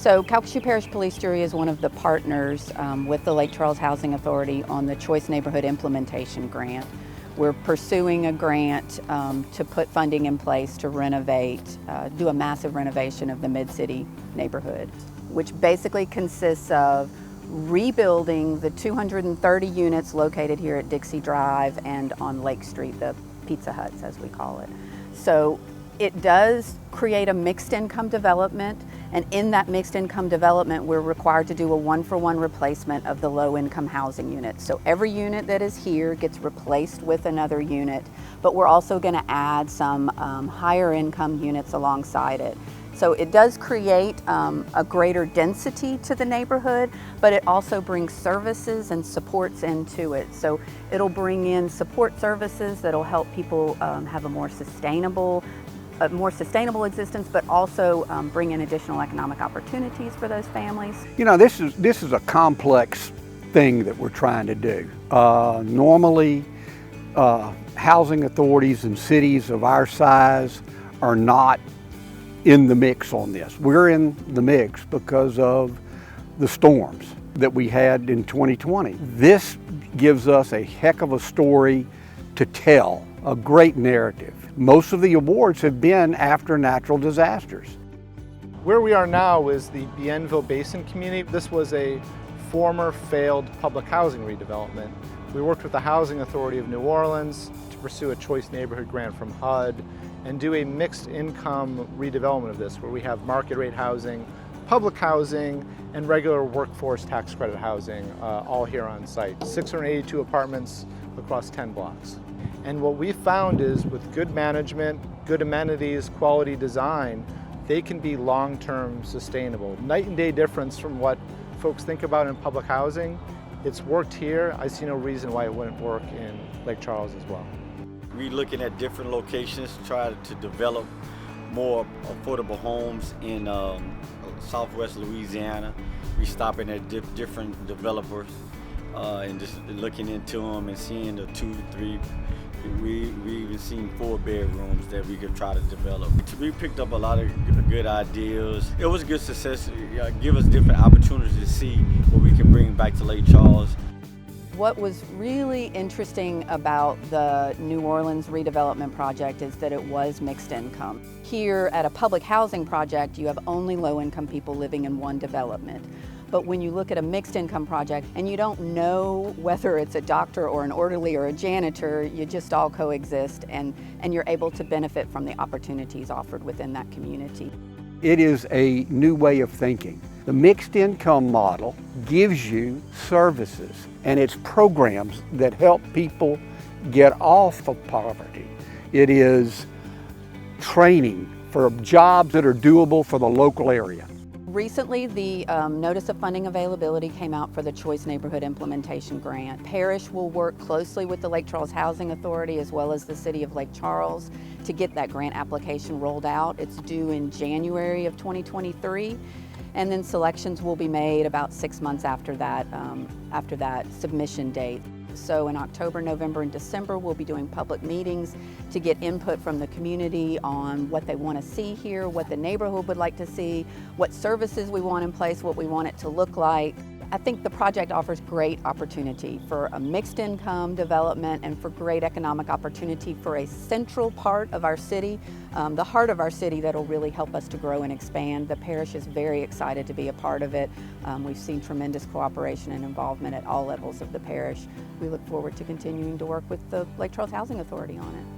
So Calcasieu Parish Police Jury is one of the partners with the Lake Charles Housing Authority on the Choice Neighborhood Implementation Grant. We're pursuing a grant to put funding in place to renovate, do a massive renovation of the Mid-City neighborhood, which basically consists of rebuilding the 230 units located here at Dixie Drive and on Lake Street, the Pizza Huts as we call it. So it does create a mixed income development, and in that mixed income development we're required to do a one-for-one replacement of the low income housing units. So every unit that is here gets replaced with another unit, but we're also going to add some higher income units alongside it. So it does create a greater density to the neighborhood, but it also brings services and supports into it. So it'll bring in support services that'll help people have a more sustainable existence, but also bring in additional economic opportunities for those families. You know, this is a complex thing that we're trying to do. Normally, housing authorities in cities of our size are not in the mix on this. We're in the mix because of the storms that we had in 2020. This gives us a heck of a story to tell, a great narrative. Most of the awards have been after natural disasters. Where we are now is the Bienville Basin community. This was a former failed public housing redevelopment. We worked with the Housing Authority of New Orleans to pursue a Choice Neighborhood grant from HUD and do a mixed income redevelopment of this, where we have market rate housing, public housing, and regular workforce tax credit housing all here on site. 682 apartments across 10 blocks. And what we found is with good management, good amenities, quality design, they can be long-term sustainable. Night and day difference from what folks think about in public housing. It's worked here. I see no reason why it wouldn't work in Lake Charles as well. We're looking at different locations to try to develop more affordable homes in Southwest Louisiana. We're stopping at different developers and just looking into them and seeing the 2, 3. We even seen 4 bedrooms that we could try to develop. We picked up a lot of good ideas. It was a good success. Give us different opportunities to see what we can bring back to Lake Charles. What was really interesting about the New Orleans redevelopment project is that it was mixed income. Here at a public housing project, you have only low-income people living in one development. But when you look at a mixed income project and you don't know whether it's a doctor or an orderly or a janitor, you just all coexist and you're able to benefit from the opportunities offered within that community. It is a new way of thinking. The mixed income model gives you services and it's programs that help people get off of poverty. It is training for jobs that are doable for the local area. Recently, the Notice of Funding Availability came out for the Choice Neighborhood Implementation Grant. Parish will work closely with the Lake Charles Housing Authority as well as the City of Lake Charles to get that grant application rolled out. It's due in January of 2023, and then selections will be made about 6 months after that submission date. So in October, November, and December, we'll be doing public meetings to get input from the community on what they want to see here, what the neighborhood would like to see, what services we want in place, what we want it to look like. I think the project offers great opportunity for a mixed income development and for great economic opportunity for a central part of our city, the heart of our city that'll really help us to grow and expand. The parish is very excited to be a part of it. We've seen tremendous cooperation and involvement at all levels of the parish. We look forward to continuing to work with the Lake Charles Housing Authority on it.